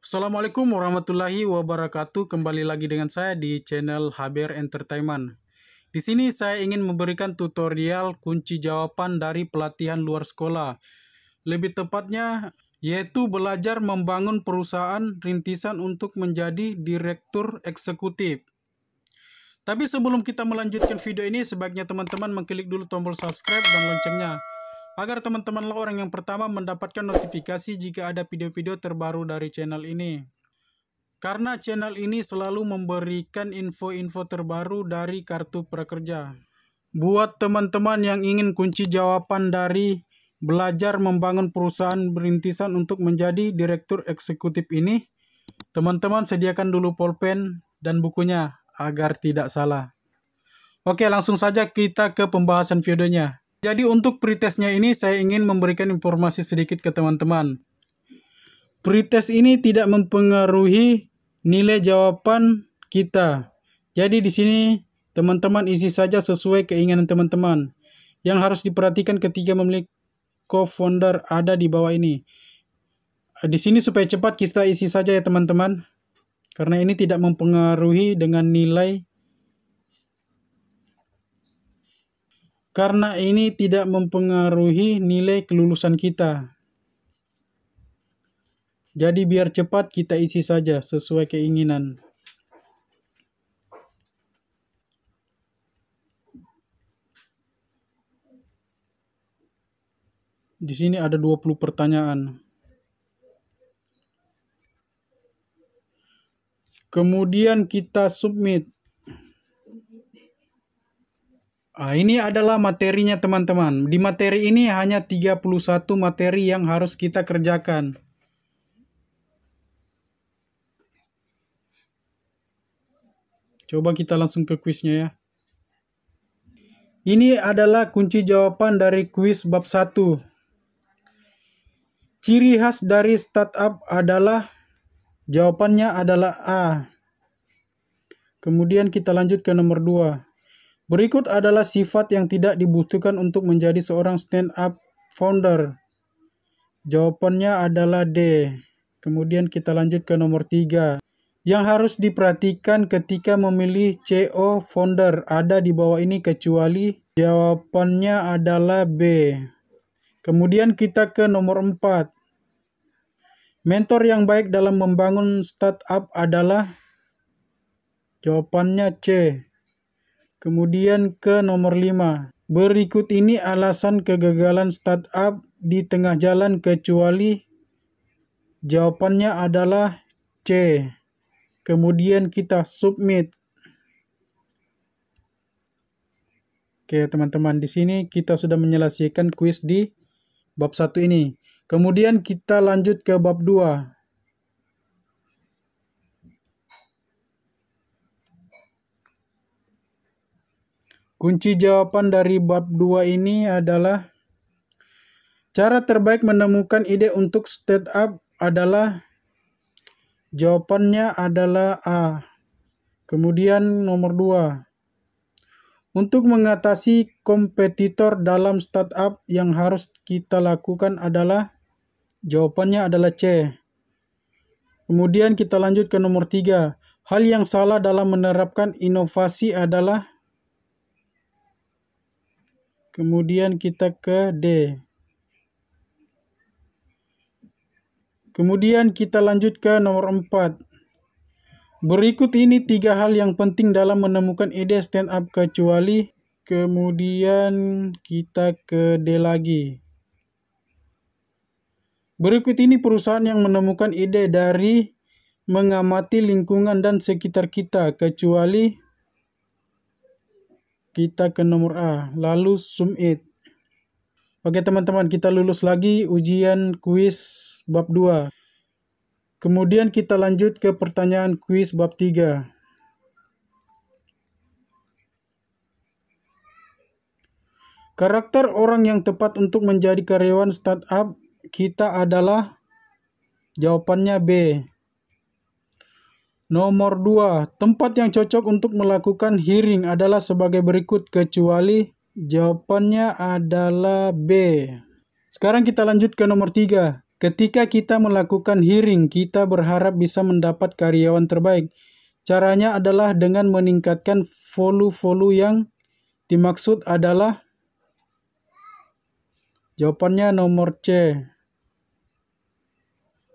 Assalamualaikum warahmatullahi wabarakatuh. Kembali lagi dengan saya di channel HBR Entertainment. Di sini saya ingin memberikan tutorial kunci jawaban dari pelatihan luar sekolah. Lebih tepatnya yaitu belajar membangun perusahaan rintisan untuk menjadi direktur eksekutif. Tapi sebelum kita melanjutkan video ini, sebaiknya teman-teman mengklik dulu tombol subscribe dan loncengnya, agar teman-temanlah orang yang pertama mendapatkan notifikasi jika ada video-video terbaru dari channel ini. Karena channel ini selalu memberikan info-info terbaru dari Kartu Prakerja. Buat teman-teman yang ingin kunci jawaban dari belajar membangun perusahaan rintisan untuk menjadi direktur eksekutif ini, teman-teman sediakan dulu pulpen dan bukunya agar tidak salah. Oke, langsung saja kita ke pembahasan videonya. Jadi untuk pretestnya ini saya ingin memberikan informasi sedikit ke teman-teman. Pretest ini tidak mempengaruhi nilai jawaban kita. Jadi di sini teman-teman isi saja sesuai keinginan teman-teman. Yang harus diperhatikan ketika memilih co-founder ada di bawah ini. Di sini supaya cepat kita isi saja ya teman-teman. Karena ini tidak mempengaruhi dengan nilai. Karena ini tidak mempengaruhi nilai kelulusan kita. Jadi biar cepat kita isi saja sesuai keinginan. Di sini ada 20 pertanyaan. Kemudian kita submit. Ini adalah materinya teman-teman. Di materi ini hanya 31 materi yang harus kita kerjakan. Coba kita langsung ke kuisnya ya. Ini adalah kunci jawaban dari kuis bab 1. Ciri khas dari startup adalah, jawabannya adalah A. Kemudian kita lanjut ke nomor 2. Berikut adalah sifat yang tidak dibutuhkan untuk menjadi seorang stand-up founder. Jawabannya adalah D. Kemudian kita lanjut ke nomor 3. Yang harus diperhatikan ketika memilih CO founder ada di bawah ini kecuali, jawabannya adalah B. Kemudian kita ke nomor 4. Mentor yang baik dalam membangun startup adalah, jawabannya C. Kemudian ke nomor 5. Berikut ini alasan kegagalan startup di tengah jalan kecuali, jawabannya adalah C. Kemudian kita submit. Oke teman-teman, di sini kita sudah menyelesaikan kuis di bab 1 ini. Kemudian kita lanjut ke bab 2. Kunci jawaban dari bab 2 ini adalah, cara terbaik menemukan ide untuk startup adalah, jawabannya adalah A. Kemudian nomor 2. Untuk mengatasi kompetitor dalam startup yang harus kita lakukan adalah, jawabannya adalah C. Kemudian kita lanjut ke nomor 3. Hal yang salah dalam menerapkan inovasi adalah, kemudian kita ke D. Kemudian kita lanjut ke nomor 4. Berikut ini 3 hal yang penting dalam menemukan ide stand up kecuali, kemudian kita ke D lagi. Berikut ini perusahaan yang menemukan ide dari mengamati lingkungan dan sekitar kita kecuali, kita ke nomor A, lalu submit. Oke teman-teman, kita lulus lagi ujian kuis bab 2. Kemudian kita lanjut ke pertanyaan kuis bab 3. Karakter orang yang tepat untuk menjadi karyawan startup kita adalah, jawabannya B. Nomor 2. Tempat yang cocok untuk melakukan hearing adalah sebagai berikut kecuali, jawabannya adalah B. Sekarang kita lanjut ke nomor 3. Ketika kita melakukan hiring, kita berharap bisa mendapat karyawan terbaik. Caranya adalah dengan meningkatkan value yang dimaksud adalah, jawabannya nomor C.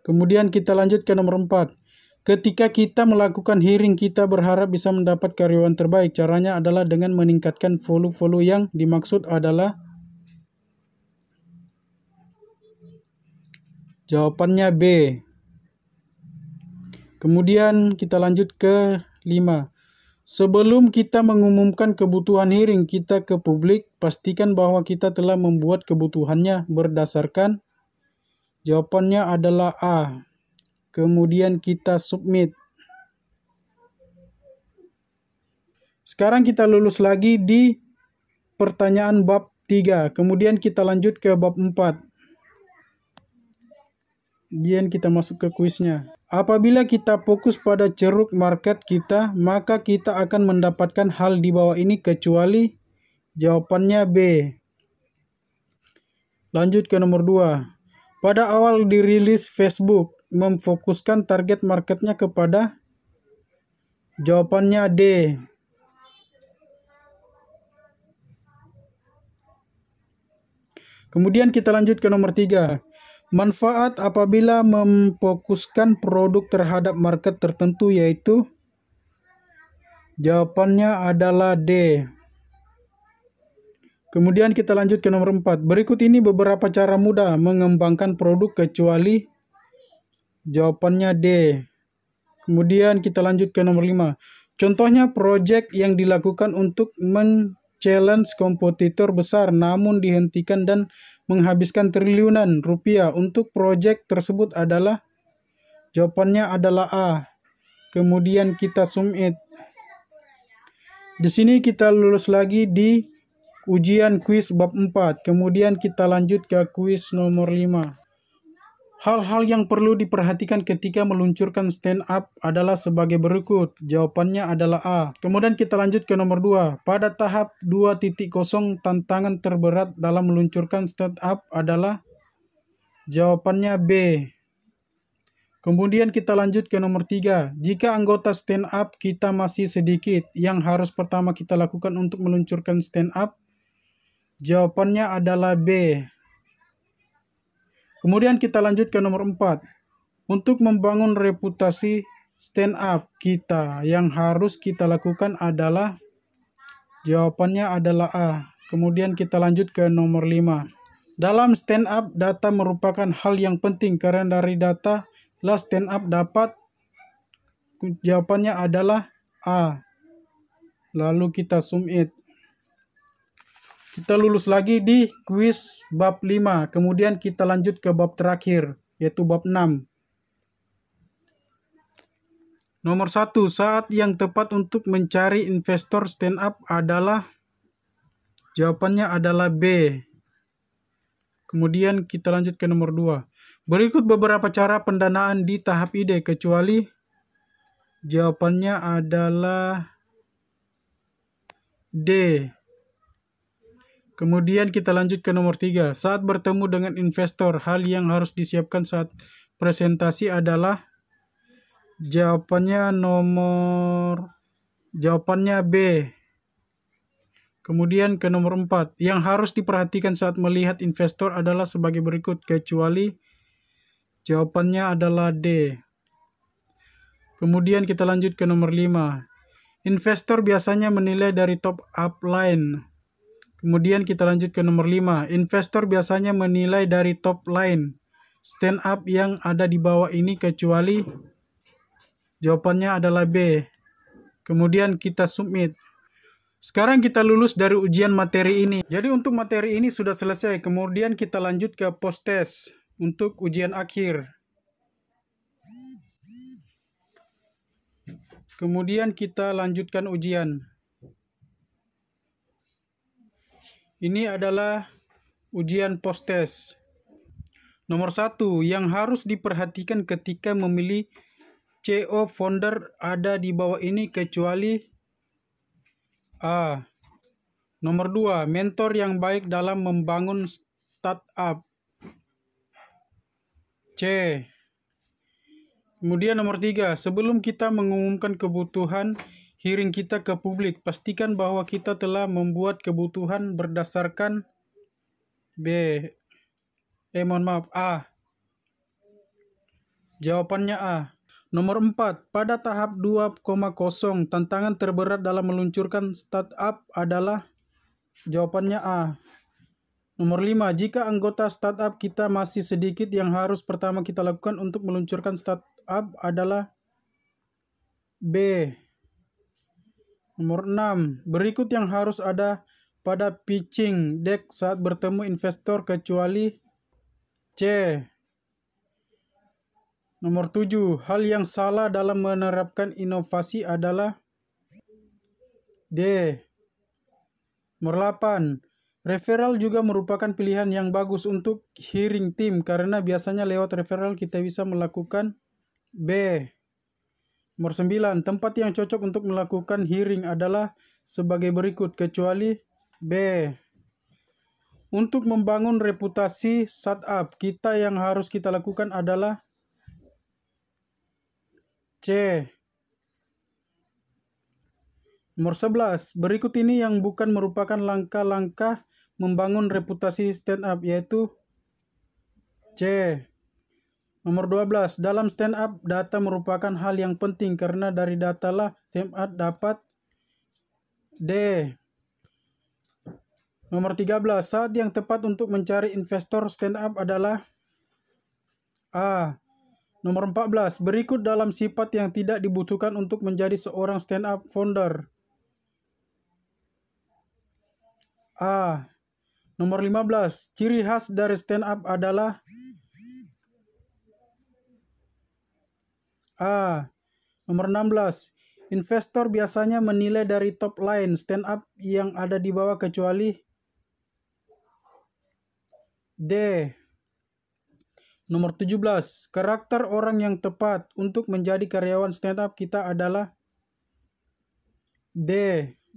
Kemudian kita lanjut ke nomor 4. Ketika kita melakukan hiring, kita berharap bisa mendapat karyawan terbaik. Caranya adalah dengan meningkatkan value yang dimaksud adalah, jawabannya B. Kemudian kita lanjut ke 5. Sebelum kita mengumumkan kebutuhan hiring kita ke publik, pastikan bahwa kita telah membuat kebutuhannya berdasarkan, jawabannya adalah A. Kemudian kita submit. Sekarang kita lulus lagi di pertanyaan bab 3. Kemudian kita lanjut ke bab 4. Kemudian kita masuk ke kuisnya. Apabila kita fokus pada ceruk market kita, maka kita akan mendapatkan hal di bawah ini kecuali, jawabannya B. Lanjut ke nomor 2. Pada awal dirilis Facebook, memfokuskan target marketnya kepada, jawabannya D. Kemudian kita lanjut ke nomor 3. Manfaat apabila memfokuskan produk terhadap market tertentu yaitu, jawabannya adalah D. Kemudian kita lanjut ke nomor 4. Berikut ini beberapa cara mudah mengembangkan produk kecuali, jawabannya D. Kemudian kita lanjut ke nomor 5. Contohnya proyek yang dilakukan untuk men-challenge kompetitor besar namun dihentikan dan menghabiskan triliunan rupiah untuk proyek tersebut adalah, jawabannya adalah A. Kemudian kita submit. Di sini kita lulus lagi di ujian kuis bab 4. Kemudian kita lanjut ke kuis nomor 5. Hal-hal yang perlu diperhatikan ketika meluncurkan stand up adalah sebagai berikut. Jawabannya adalah A. Kemudian kita lanjut ke nomor 2. Pada tahap 2.0, tantangan terberat dalam meluncurkan stand up adalah, jawabannya B. Kemudian kita lanjut ke nomor 3. Jika anggota stand up kita masih sedikit, yang harus pertama kita lakukan untuk meluncurkan stand up, jawabannya adalah B. Kemudian kita lanjut ke nomor 4. Untuk membangun reputasi stand up kita, yang harus kita lakukan adalah, jawabannya adalah A. Kemudian kita lanjut ke nomor 5. Dalam stand up, data merupakan hal yang penting karena dari data lah stand up dapat, jawabannya adalah A. Lalu kita submit. Kita lulus lagi di kuis bab 5. Kemudian kita lanjut ke bab terakhir, yaitu bab 6. Nomor 1. Saat yang tepat untuk mencari investor stand up adalah, jawabannya adalah B. Kemudian kita lanjut ke nomor 2. Berikut beberapa cara pendanaan di tahap ide kecuali, jawabannya adalah D. Kemudian kita lanjut ke nomor 3. Saat bertemu dengan investor, hal yang harus disiapkan saat presentasi adalah, jawabannya B. Kemudian ke nomor 4. Yang harus diperhatikan saat melihat investor adalah sebagai berikut kecuali, jawabannya adalah D. Kemudian kita lanjut ke nomor 5. Investor biasanya menilai dari top up line. Kemudian kita lanjut ke nomor 5. Investor biasanya menilai dari top line stand up yang ada di bawah ini kecuali, jawabannya adalah B. Kemudian kita submit. Sekarang kita lulus dari ujian materi ini. Jadi untuk materi ini sudah selesai. Kemudian kita lanjut ke post test untuk ujian akhir. Kemudian kita lanjutkan ujian. Ini adalah ujian post test. Nomor 1, yang harus diperhatikan ketika memilih CEO founder ada di bawah ini kecuali A. Nomor 2, mentor yang baik dalam membangun startup. C. Kemudian nomor 3, sebelum kita mengumumkan kebutuhan hearing kita ke publik, pastikan bahwa kita telah membuat kebutuhan berdasarkan A. Jawabannya A. Nomor 4, pada tahap 2,0, tantangan terberat dalam meluncurkan startup adalah, jawabannya A. Nomor 5, jika anggota startup kita masih sedikit, yang harus pertama kita lakukan untuk meluncurkan startup adalah B. Nomor 6, berikut yang harus ada pada pitching deck saat bertemu investor kecuali C. Nomor 7, hal yang salah dalam menerapkan inovasi adalah D. Nomor 8, referral juga merupakan pilihan yang bagus untuk hearing team karena biasanya lewat referral kita bisa melakukan B. Nomor 9, tempat yang cocok untuk melakukan hearing adalah sebagai berikut kecuali B. Untuk membangun reputasi startup, kita yang harus kita lakukan adalah C. Nomor 11, berikut ini yang bukan merupakan langkah-langkah membangun reputasi stand up, yaitu C. Nomor 12, dalam stand up, data merupakan hal yang penting karena dari data lah stand up dapat D. Nomor 13, saat yang tepat untuk mencari investor stand up adalah A. Nomor 14, berikut dalam sifat yang tidak dibutuhkan untuk menjadi seorang stand up founder. A. Nomor 15, ciri khas dari stand up adalah A. Nomor 16, investor biasanya menilai dari top line stand up yang ada di bawah kecuali D. Nomor 17, karakter orang yang tepat untuk menjadi karyawan stand up kita adalah D.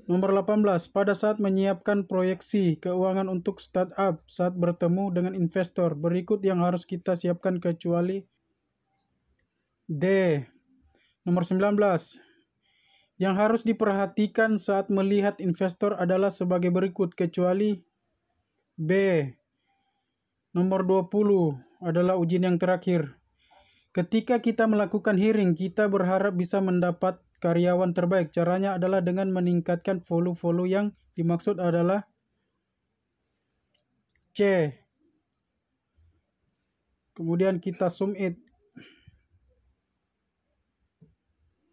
Nomor 18, pada saat menyiapkan proyeksi keuangan untuk startup saat bertemu dengan investor, berikut yang harus kita siapkan kecuali D. Nomor 19, yang harus diperhatikan saat melihat investor adalah sebagai berikut kecuali B. Nomor 20 adalah ujian yang terakhir. Ketika kita melakukan hearing, kita berharap bisa mendapat karyawan terbaik. Caranya adalah dengan meningkatkan follow-follow yang dimaksud adalah C. Kemudian kita submit.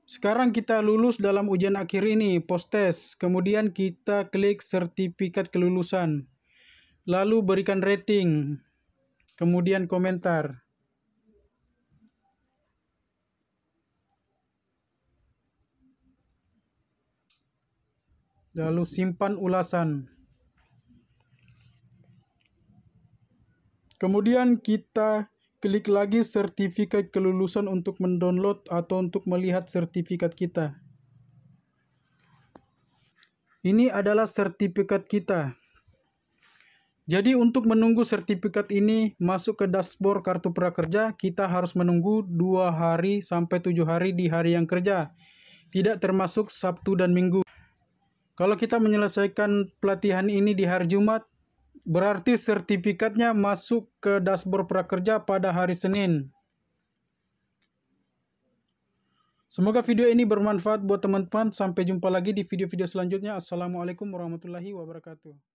Sekarang kita lulus dalam ujian akhir ini, post test. Kemudian kita klik sertifikat kelulusan. Lalu berikan rating. Kemudian komentar. Lalu simpan ulasan. Kemudian kita klik lagi sertifikat kelulusan untuk mendownload atau untuk melihat sertifikat kita. Ini adalah sertifikat kita. Jadi untuk menunggu sertifikat ini masuk ke dashboard kartu prakerja, kita harus menunggu 2 hari sampai 7 hari di hari yang kerja. Tidak termasuk Sabtu dan Minggu. Kalau kita menyelesaikan pelatihan ini di hari Jumat, berarti sertifikatnya masuk ke dashboard prakerja pada hari Senin. Semoga video ini bermanfaat buat teman-teman. Sampai jumpa lagi di video-video selanjutnya. Assalamualaikum warahmatullahi wabarakatuh.